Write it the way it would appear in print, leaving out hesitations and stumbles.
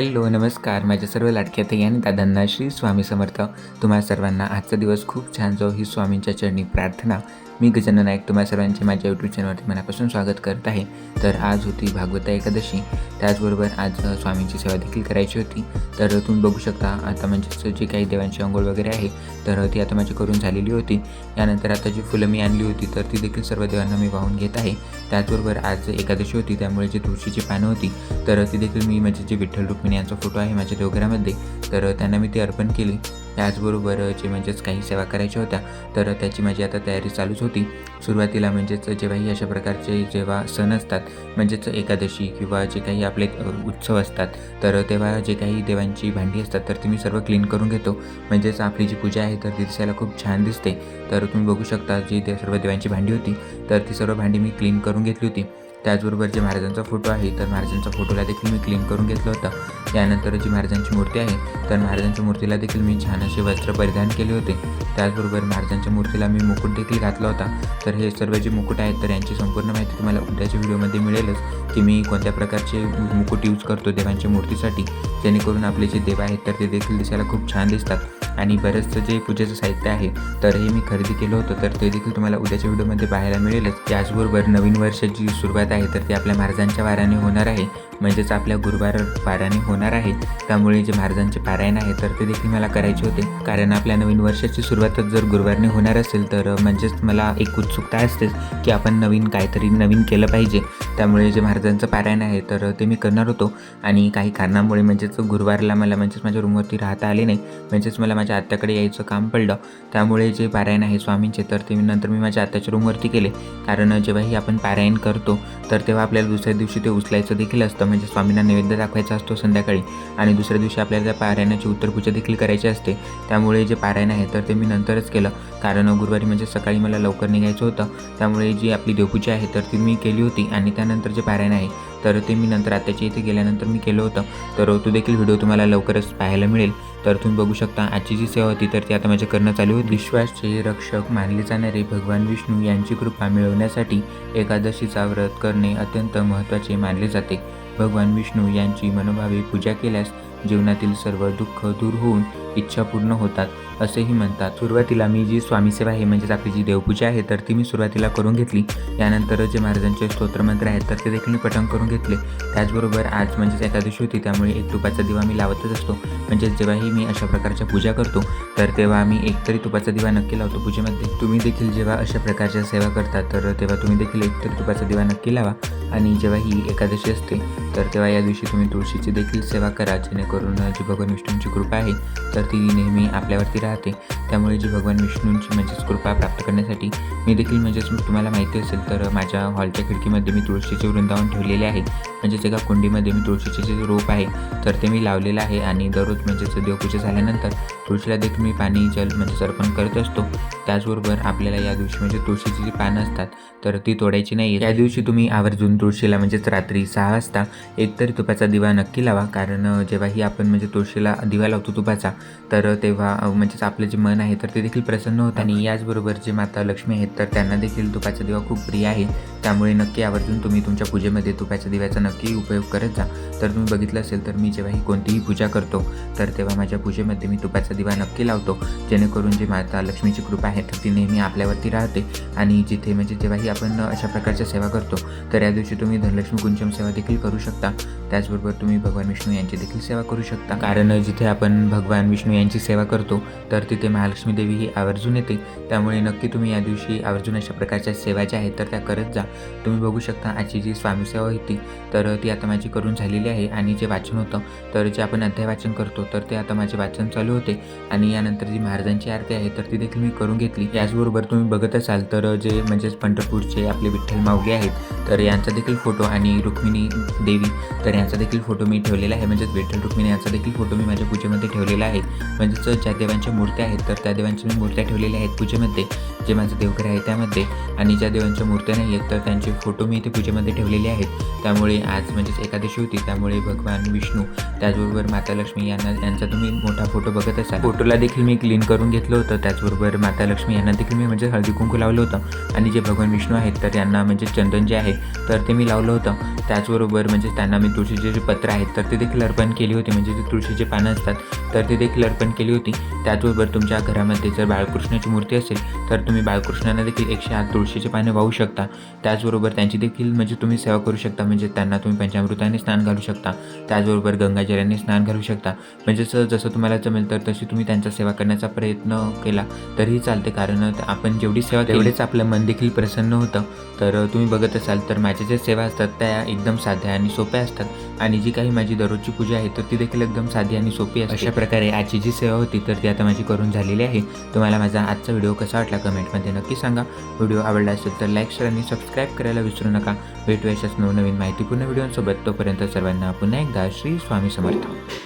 Hello नमस्कार माझ्या सर्व लाडक्या ताई आणि दादांना श्री स्वामी समर्थ. तुम्हा सर्वांना आजचा दिवस खूप छान जाओ ही स्वामींच्या चरणी प्रार्थना. मी गजानन नाईक तुम्हा सर्वांचे माझ्या यूट्यूब चॅनलवरती मनापासून स्वागत करत आहे. तर आज होती भागवता एकादशी, त्याचबरोबर आज स्वामींची सेवा देखील करायची होती. तर तुम्ही बघू शकता आता म्हणजेच जे काही देवांची अंघोळ वगैरे आहे तर ती आता माझी करून झालेली होती. यानंतर आता जी फुलं मी आणली होती तर ती देखील सर्व देवांना मी वाहून घेत आहे. त्याचबरोबर आज एकादशी होती त्यामुळे जी तुळशीची पानं होती तर ती देखील मी म्हणजे जे विठ्ठल रुक्मिणी यांचा फोटो आहे माझ्या देवघरामध्ये तर त्यांना मी ती अर्पण केली. त्याचबरोबर जे म्हणजेच काही सेवा करायच्या होत्या तर त्याची माझी आता तयारी चालूच होती. सुरुवातीला म्हणजेच जेव्हाही अशा प्रकारचे जेव्हा सण असतात म्हणजेच एकादशी किंवा जे काही आपले उत्सव असतात तर तेव्हा जे काही देवांची भांडी असतात तर ती मी सर्व क्लीन करून घेतो. म्हणजेच आपली जी पूजा आहे तर ती दिसायला खूप छान दिसते. तर तुम्ही बघू शकता जी सर्व देवांची भांडी होती तर ती सर्व भांडी मी क्लीन करून घेतली होती. त्याचबरोबर जे महाराजांचा फोटो आहे तर महाराजांच्या फोटोला देखील मी क्लीन करून घेतलं होतं. त्यानंतर जी महाराजांची मूर्ती आहे तर महाराजांच्या मूर्तीला देखील मी छान असे वस्त्र परिधान केले होते. त्याचबरोबर महाराजांच्या मूर्तीला मी मुकुट देखील घातला होता. तर हे सर्व जे मुकुट आहेत तर यांची संपूर्ण माहिती तुम्हाला उद्याच्या व्हिडिओमध्ये मिळेलच की मी कोणत्या प्रकारचे मुकुट यूज करतो देवांच्या मूर्तीसाठी, जेणेकरून आपले जे देव आहेत तर ते देखील दिसायला खूप छान दिसतात. आणि बरंचसं जे पूजेचं साहित्य आहे तर हे मी खरेदी केलं होतं तर ते देखील तुम्हाला उद्याच्या व्हिडिओमध्ये पाहायला मिळेलच. त्याचबरोबर नवीन वर्षाची सुरुवात आहे तर ती आपल्या महाराजांच्या वाराने होणार आहे, म्हणजेच आपल्या गुरुवार वाराने होणार आहे. त्यामुळे जे महाराजांचे पारायण आहे तर ते देखील मला करायचे होते, कारण आपल्या नवीन वर्षाची सुरुवातच जर गुरुवारने होणार असेल तर म्हणजेच मला एक उत्सुकता असतेच की आपण नवीन काहीतरी नवीन केलं पाहिजे. त्यामुळे जे महाराजांचं पारायण आहे तर ते मी करणार होतो आणि काही कारणामुळे म्हणजेच गुरुवारला मला म्हणजेच माझ्या रूमवरती राहता आले नाही, म्हणजेच मला माझ्या आत्याकडे यायचं काम पडलं. त्यामुळे जे पारायण आहे स्वामींचे तर ते नंतर मी माझ्या आत्याच्या रूमवरती केले, कारण जेव्हाही आपण पारायण करतो तर तेव्हा आपल्याला दुसऱ्या दिवशी ते उचलायचं देखील असतं, म्हणजे स्वामींना नैवेद्य दाखवायचा असतो संध्याकाळी आणि दुसऱ्या दिवशी आपल्याला त्या पारायणाची उत्तरपूजा देखील करायची असते. त्यामुळे जे पारायण आहे तर ते मी नंतरच केलं, कारण गुरुवारी म्हणजे सकाळी मला लवकर निघायचं होतं. त्यामुळे जी आपली देवपूजा आहे तर ती मी केली होती आणि त्यानंतर जे पारायण आहे तर ते मी नंतर आत्याच्या इथे गेल्यानंतर मी केलं होतं. तर तो देखील व्हिडिओ तुम्हाला लवकरच पाहायला मिळेल. तर तुम्ही बघू शकता आजची जी सेवा होती तर ती आता माझ्या करणं चालू होती. विश्वासचे रक्षक मानले जाणारे भगवान विष्णू यांची कृपा मिळवण्यासाठी एकादशीचा व्रत करणे अत्यंत महत्त्वाचे मानले जाते. भगवान विष्णू यांची मनोभावे पूजा केल्यास जीवनातील सर्व दुःख दूर होऊन इच्छा पूर्ण होतात असेही म्हणतात. सुरुवातीला मी जी स्वामी सेवा आहे म्हणजेच आपली जी देवपूजा आहे तर ती मी सुरुवातीला करून घेतली. यानंतर जे महाराजांचे स्तोत्रमंत्र आहेत तर ते देखील मी पठण करून घेतले. त्याचबरोबर आज म्हणजेच एकादशी होती त्यामुळे एक तुपाचा दिवा मी लावतच असतो, म्हणजेच जेव्हाही मी अशा प्रकारच्या पूजा करतो तर तेव्हा मी एकतरी तुपाचा दिवा नक्की लावतो पूजेमध्ये. तुम्ही देखील जेव्हा अशा प्रकारच्या सेवा करता तर तेव्हा तुम्ही देखील एकतरी तुपाचा दिवा नक्की लावा. आणि जेव्हा ही एकादशी असते तर तेव्हा या दिवशी तुम्ही तुळशीची देखील सेवा करा, जेणेकरून जी भगवान विष्णूंची कृपा आहे तर ती नेहमी आपल्यावरती राहते. त्यामुळे जी भगवान विष्णूंची म्हणजेच कृपा प्राप्त करण्यासाठी मी देखील म्हणजेच तुम्हाला माहिती असेल तर माझ्या हॉलच्या खिडकीमध्ये मी तुळशीचे वृंदावन ठेवलेले आहे. म्हणजेच एका कुंडीमध्ये मी तुळशीचे जे रोप आहे तर ते मी लावलेलं आहे आणि दररोज म्हणजेच देवपूजा झाल्यानंतर तुळशीला देखील मी पाणी जल म्हणजेच अर्पण करत असतो. त्याचबरोबर आपल्याला या दिवशी म्हणजे तुळशीची जी पानं असतात तर ती तोडायची नाही. या दिवशी तुम्ही आवर्जून तुळशीला म्हणजेच रात्री 6 वाजता एकतरी तुपाचा दिवा नक्की लावा, कारण जेव्हाही आपण म्हणजे तुळशीला दिवा लावतो तुपाचा तर तेव्हा म्हणजेच आपलं जे मन आहे तर ते देखील प्रसन्न होतं. आणि याचबरोबर जे माता लक्ष्मी आहेत तर त्यांना देखील तुपाचा दिवा खूप प्रिय आहे. त्यामुळे नक्की आवर्जून तुम्ही तुमच्या पूजेमध्ये तुपाच्या दिव्याचा नक्की उपयोग करत जा. तर तुम्ही बघितलं असेल तर मी जेव्हाही कोणतीही पूजा करतो तर तेव्हा माझ्या पूजेमध्ये मी तुपाचा दिवा नक्की लावतो, जेणेकरून जी माता लक्ष्मीची कृपा आहे तर ती नेहमी आपल्यावरती राहते. आणि जिथे म्हणजे जेव्हाही आपण अशा प्रकारच्या सेवा करतो तर या दिवशी तुम्ही धनलक्ष्मी कुंचम सेवा देखील करू शकता. त्याचबरोबर तुम्ही भगवान विष्णू यांची देखील सेवा करू शकता, कारण जिथे आपण भगवान विष्णू यांची सेवा करतो तर तिथे महालक्ष्मी देवी ही आवर्जून येते. त्यामुळे नक्की तुम्ही या दिवशी आवर्जून अशा प्रकारच्या सेवा ज्या आहेत तर त्या करत जा. तुम्ही बघू शकता आजची जी स्वामी सेवा होती तर ती आता माझी करून झालेली आहे. आणि जे वाचन होतं तर जे आपण अध्याय वाचन करतो तर ते आता माझे वाचन चालू होते. आणि यानंतर जी महाराजांची आरती आहे तर ती देखील मी करून घेतली. याचबरोबर तुम्ही बघत असाल तर जे म्हणजेच पंढरपूरचे आपले विठ्ठल माऊली आहेत तर यांचा देखील फोटो आणि रुक्मिणी देवी तर यांचा देखील फोटो मी ठेवलेला आहे. म्हणजेच विठ्ठल रुक्मिणी यांचा देखील फोटो मी माझ्या पूजेमध्ये ठेवलेला आहे. म्हणजेच ज्या देवांच्या मूर्त्या आहेत तर त्या देवांच्या मी मूर्त्या ठेवलेल्या आहेत पूजेमध्ये, जे माझं देवघर आहे त्यामध्ये. आणि ज्या देवांच्या मूर्त्या नाही आहेत तर त्यांचे फोटो मी इथे पूजेमध्ये ठेवलेले आहेत. त्यामुळे आज म्हणजेच एकादशी होती त्यामुळे भगवान विष्णू त्याचबरोबर माता लक्ष्मी यांचा तुम्ही मोठा फोटो बघत असाल. फोटोला देखील मी क्लीन करून घेतलं होतं. त्याचबरोबर माता लक्ष्मी यांना देखील मी म्हणजे हळदी कुंकू लावलं होतं. आणि जे भगवान विष्णू आहेत तर यांना म्हणजे चंदन जे आहे तर ते मी लावलं होतं. त्याचबरोबर म्हणजे त्यांना मी तुळशीचे जे पत्र आहेत तर ते देखील अर्पण केली होती, म्हणजे जे तुळशीचे पानं असतात तर ते देखील अर्पण केली होती. त्याचबरोबर तुमच्या घरामध्ये जर बाळकृष्णाची मूर्ती असेल तर तुम्ही बाळकृष्णांना देखील 108 तुळशीचे पाने वाहू शकता. त्याचबरोबर त्यांची देखील म्हणजे तुम्ही सेवा करू शकता, म्हणजे त्यांना तुम्ही पंचामृताने स्नान घालू शकता. त्याचबरोबर गंगाजलाने स्नान घालू शकता. म्हणजे जसं तुम्हाला जमेल तर तशी तुम्ही त्यांचा सेवा करण्याचा प्रयत्न केला तरीही चालते, कारण आपण जेवढी सेवा तेवढेच आपलं मन देखील प्रसन्न होतं. तर तुम्ही बघत असाल तर माझ्या ज्या सेवा असतात त्या एकदम साध्या आणि सोप्या असतात, आणि जी काही माझी दररोजची पूजा आहे तर ती देखील एकदम साधी आणि सोपी असते. अशा प्रकारे आजची जी सेवा होती तर ती आता माझी करून झालेली आहे. तुम्हाला माझा आजचा व्हिडिओ कसा वाटला कमेंटमध्ये नक्की सांगा. व्हिडिओ आवडला असेल तर लाईक, शेअर आणि सबस्क्राईब करायला विसरू नका. भेटूया अशाच नवनवीन माहितीपूर्ण व्हिडिओसोबत. तोपर्यंत सर्वांना पुन्हा एकदा श्री स्वामी समर्थ.